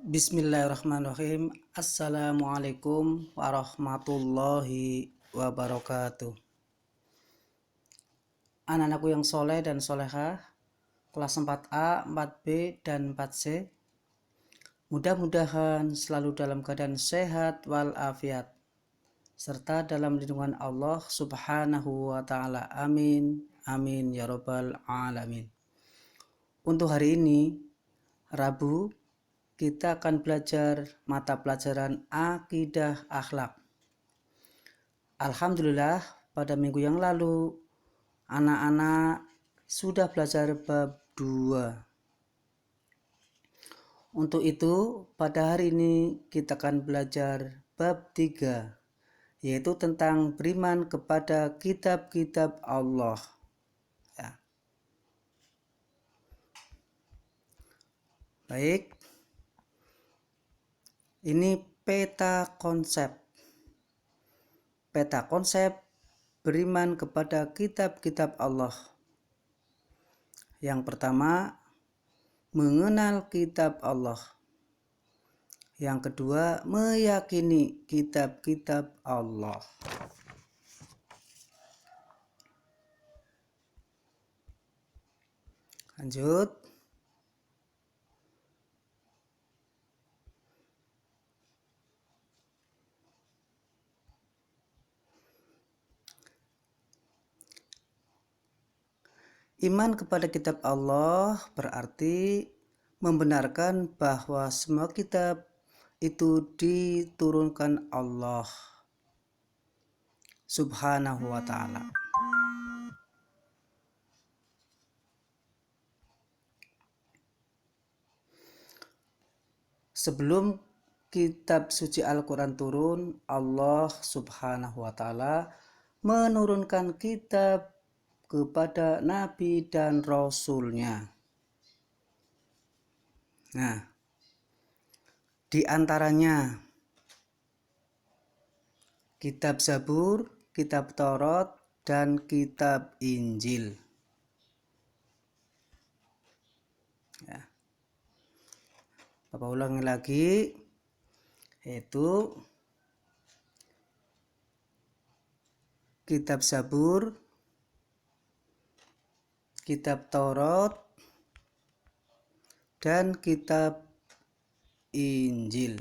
Bismillahirrahmanirrahim. Assalamualaikum warahmatullahi wabarakatuh. Anak-anakku yang soleh dan solehah, kelas 4A, 4B, dan 4C, mudah-mudahan selalu dalam keadaan sehat walafiat, serta dalam lindungan Allah subhanahu wa ta'ala. Amin. Amin ya rabbal alamin. Untuk hari ini, Rabu, kita akan belajar mata pelajaran akidah akhlak. Alhamdulillah, pada minggu yang lalu anak-anak sudah belajar bab 2. Untuk itu, pada hari ini kita akan belajar bab 3, yaitu tentang beriman kepada kitab-kitab Allah. Ya. Baik, ini peta konsep. Peta konsep beriman kepada kitab-kitab Allah. Yang pertama, mengenal kitab Allah. Yang kedua, meyakini kitab-kitab Allah. Lanjut. Iman kepada kitab Allah berarti membenarkan bahwa semua kitab itu diturunkan Allah subhanahu wa ta'ala. Sebelum kitab suci Al-Quran turun, Allah subhanahu wa ta'ala menurunkan kitab kepada Nabi dan Rasulnya. Nah, di antaranya kitab Zabur, kitab Taurat, dan kitab Injil. Ya. Bapak ulangi lagi, yaitu kitab Zabur, kitab Taurat, dan kitab Injil.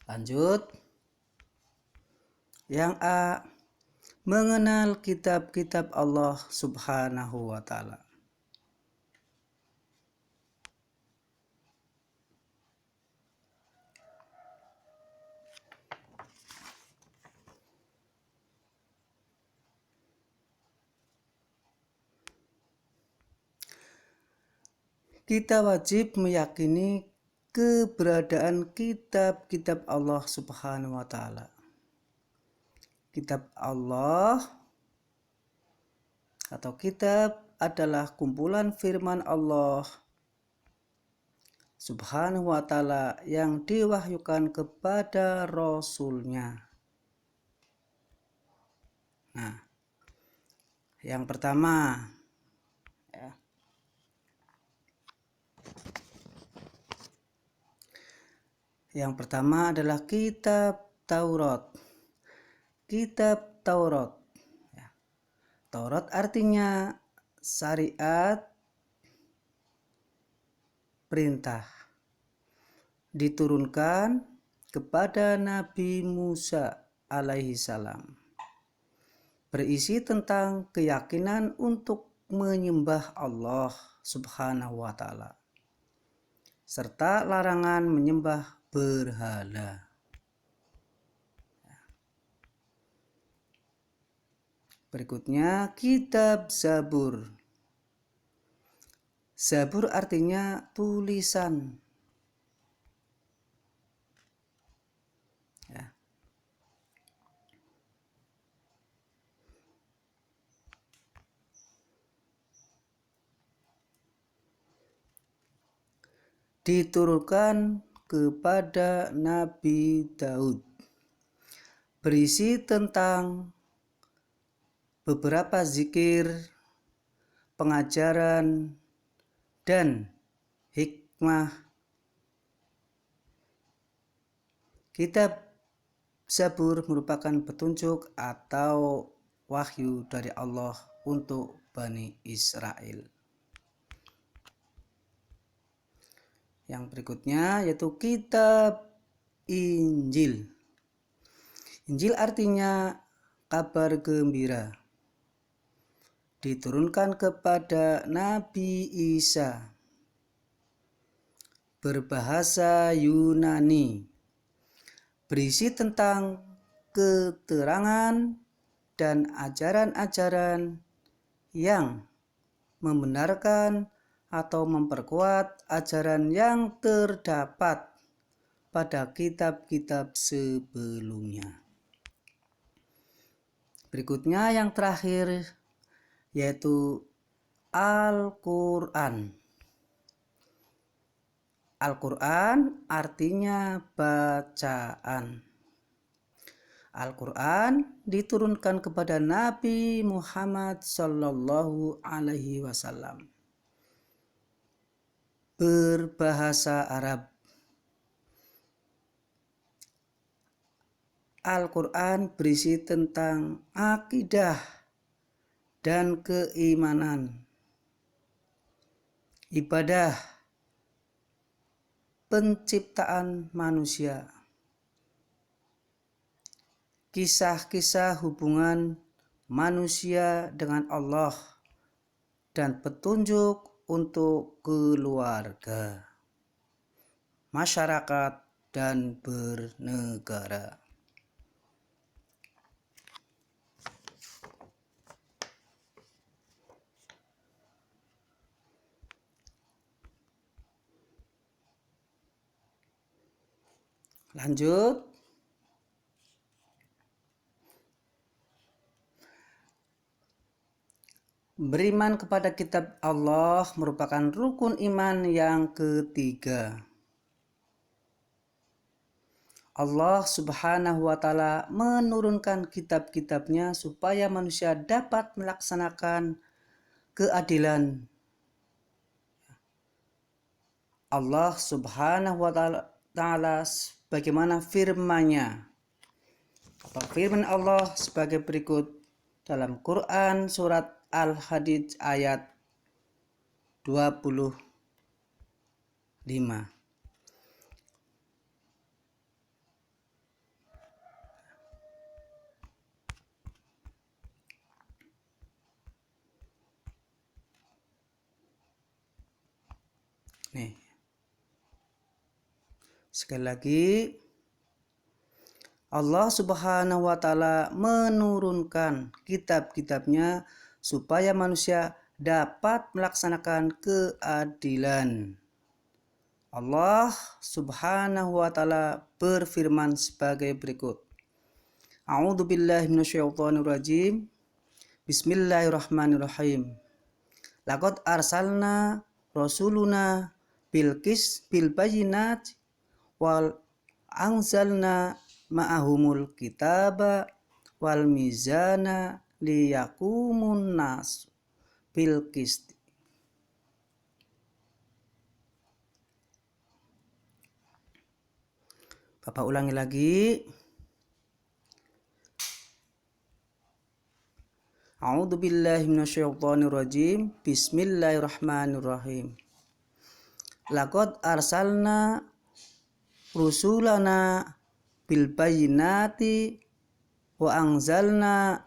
Lanjut. Yang A, mengenal kitab-kitab Allah subhanahu wa ta'ala. Kita wajib meyakini keberadaan kitab-kitab Allah subhanahu wa ta'ala. Kitab Allah atau kitab adalah kumpulan firman Allah subhanahu wa ta'ala yang diwahyukan kepada Rasulnya. Nah, yang pertama, ya. Yang pertama adalah kitab Taurat. Kitab Taurat. Ya. Taurat artinya syariat, perintah. Diturunkan kepada Nabi Musa alaihi salam. Berisi tentang keyakinan untuk menyembah Allah subhanahu wa ta'ala, serta larangan menyembah berhala. Berikutnya kitab Zabur. Zabur artinya tulisan. Ya. Diturunkan kepada Nabi Daud. Berisi tentang beberapa zikir, pengajaran, dan hikmah. Kitab Zabur merupakan petunjuk atau wahyu dari Allah untuk Bani Israel. Yang berikutnya yaitu kitab Injil. Injil artinya kabar gembira. Diturunkan kepada Nabi Isa. Berbahasa Yunani. Berisi tentang keterangan dan ajaran-ajaran yang membenarkan atau memperkuat ajaran yang terdapat pada kitab-kitab sebelumnya. Berikutnya yang terakhir yaitu Al-Quran. Al-Quran artinya bacaan. Al-Quran diturunkan kepada Nabi Muhammad Sallallahu Alaihi Wasallam. Berbahasa Arab. Al-Quran berisi tentang akidah dan keimanan, ibadah, penciptaan manusia, kisah-kisah hubungan manusia dengan Allah, dan petunjuk untuk keluarga, masyarakat, dan bernegara. Lanjut. Beriman kepada kitab Allah merupakan rukun iman yang ketiga. Allah Subhanahu wa Ta'ala menurunkan kitab-kitabnya supaya manusia dapat melaksanakan keadilan. Allah Subhanahu wa Ta'ala bagaimana firman-Nya. Firman Allah sebagai berikut dalam Quran surat Al-Hadid ayat 25. Nih. Sekali lagi, Allah Subhanahu wa Ta'ala menurunkan kitab-kitabnya supaya manusia dapat melaksanakan keadilan. Allah Subhanahu wa Ta'ala berfirman sebagai berikut. A'udzu billahi minasyaitonir rajim. Bismillahirrahmanirrahim. Laqad arsalna rasuluna bil bayyinat wal anzalna ma'ahumul kitaba wal mizana liyakumun nas bil qist. Bapak ulangi lagi. A'udzu billahi minasyaitonir rajim. Bismillahirrahmanirrahim. Laqad arsalna rusulana bil bayyinati wa anzalna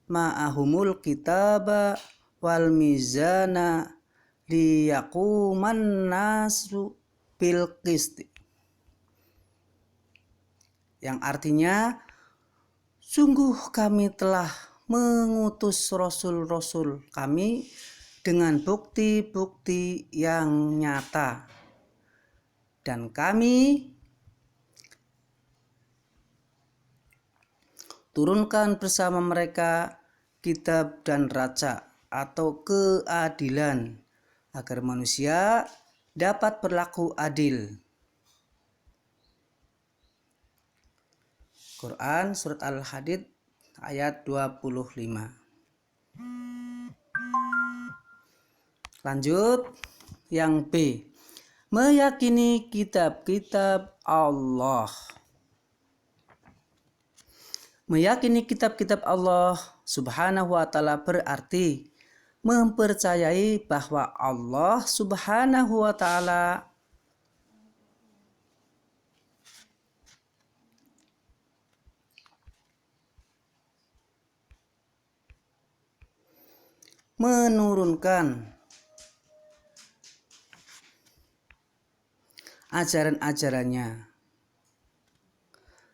ma'ahumul kitaba wal mizana liyaquman nasu bil qist. Yang artinya, sungguh kami telah mengutus rasul-rasul kami dengan bukti-bukti yang nyata. Dan kami turunkan bersama mereka kitab dan raja atau keadilan agar manusia dapat berlaku adil. Quran surat Al-Hadid ayat 25. Lanjut yang B. Meyakini kitab-kitab Allah. Meyakini kitab-kitab Allah Subhanahu wa ta'ala berarti mempercayai bahwa Allah Subhanahu wa ta'ala menurunkan ajaran-ajarannya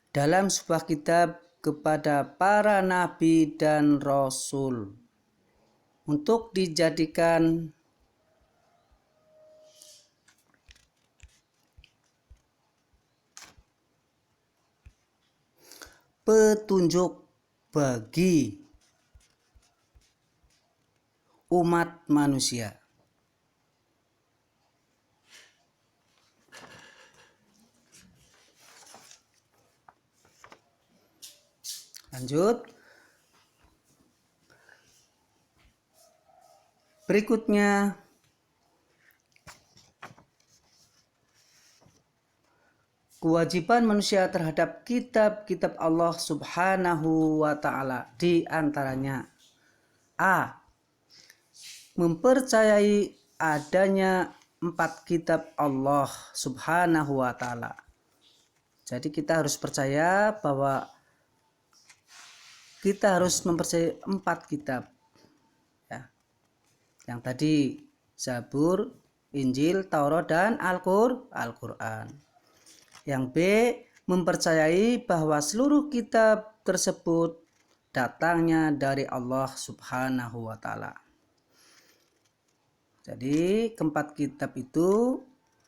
dalam sebuah kitab kepada para nabi dan rasul untuk dijadikan petunjuk bagi umat manusia. Lanjut. Berikutnya, kewajiban manusia terhadap kitab-kitab Allah Subhanahu wa ta'ala di antaranya A. Mempercayai adanya 4 kitab Allah Subhanahu wa ta'ala. Jadi kita harus percaya bahwa kita harus mempercayai 4 kitab. Ya. Yang tadi Zabur, Injil, Taurat, dan Al-Quran. Yang B. Mempercayai bahwa seluruh kitab tersebut datangnya dari Allah Subhanahu wa ta'ala. Jadi keempat kitab itu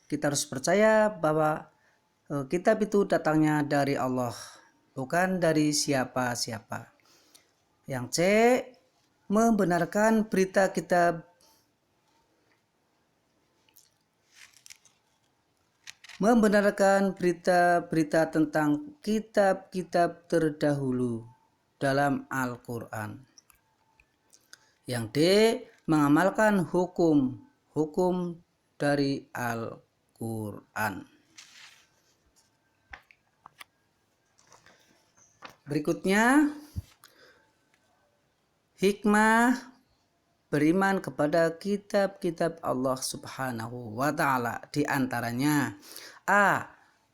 kita harus percaya bahwa kitab itu datangnya dari Allah, bukan dari siapa-siapa. Yang C. Membenarkan berita kitab berita-berita tentang kitab-kitab terdahulu dalam Al-Quran. Yang D. Mengamalkan hukum dari Al-Quran. Berikutnya, hikmah beriman kepada kitab-kitab Allah Subhanahu wa ta'ala. Di antaranya A.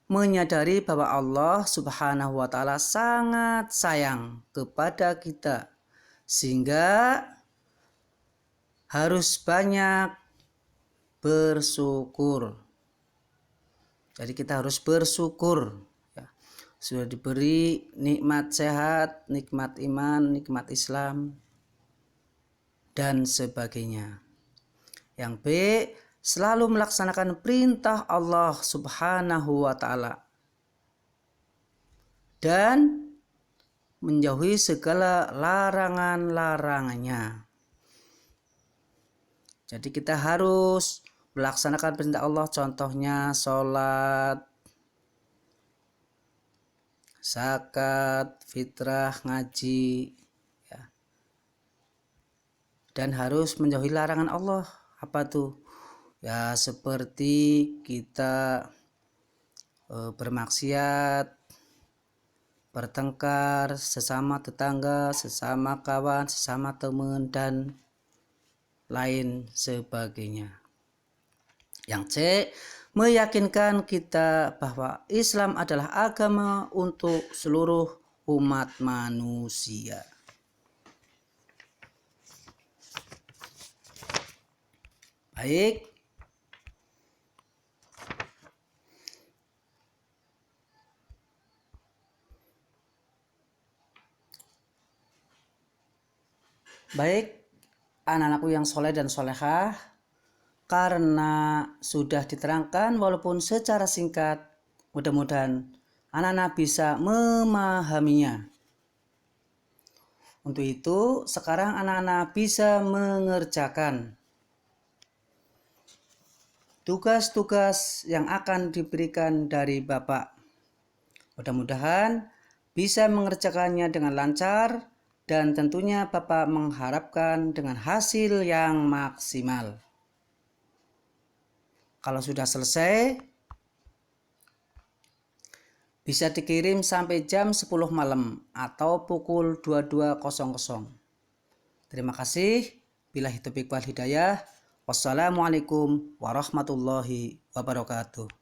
Menyadari bahwa Allah Subhanahu wa ta'ala sangat sayang kepada kita, sehingga harus banyak bersyukur. Jadi kita harus bersyukur. Sudah diberi nikmat sehat, nikmat iman, nikmat Islam, dan sebagainya. Yang B. Selalu melaksanakan perintah Allah Subhanahu wa ta'ala dan menjauhi segala larangan-larangannya. Jadi kita harus melaksanakan perintah Allah, contohnya sholat, zakat, fitrah, ngaji, ya. Dan harus menjauhi larangan Allah. Apa tuh? Ya seperti kita bermaksiat, bertengkar sesama tetangga, sesama kawan, sesama teman, dan lain sebagainya. Yang C. Meyakinkan kita bahwa Islam adalah agama untuk seluruh umat manusia. Baik. Baik, anak-anakku yang soleh dan solehah, karena sudah diterangkan walaupun secara singkat, mudah-mudahan anak-anak bisa memahaminya. Untuk itu, sekarang anak-anak bisa mengerjakan tugas-tugas yang akan diberikan dari Bapak. Mudah-mudahan bisa mengerjakannya dengan lancar, dan tentunya Bapak mengharapkan dengan hasil yang maksimal. Kalau sudah selesai, bisa dikirim sampai jam 10 malam atau pukul 22.00. Terima kasih. Billahi taufiq wal hidayah. Wassalamualaikum warahmatullahi wabarakatuh.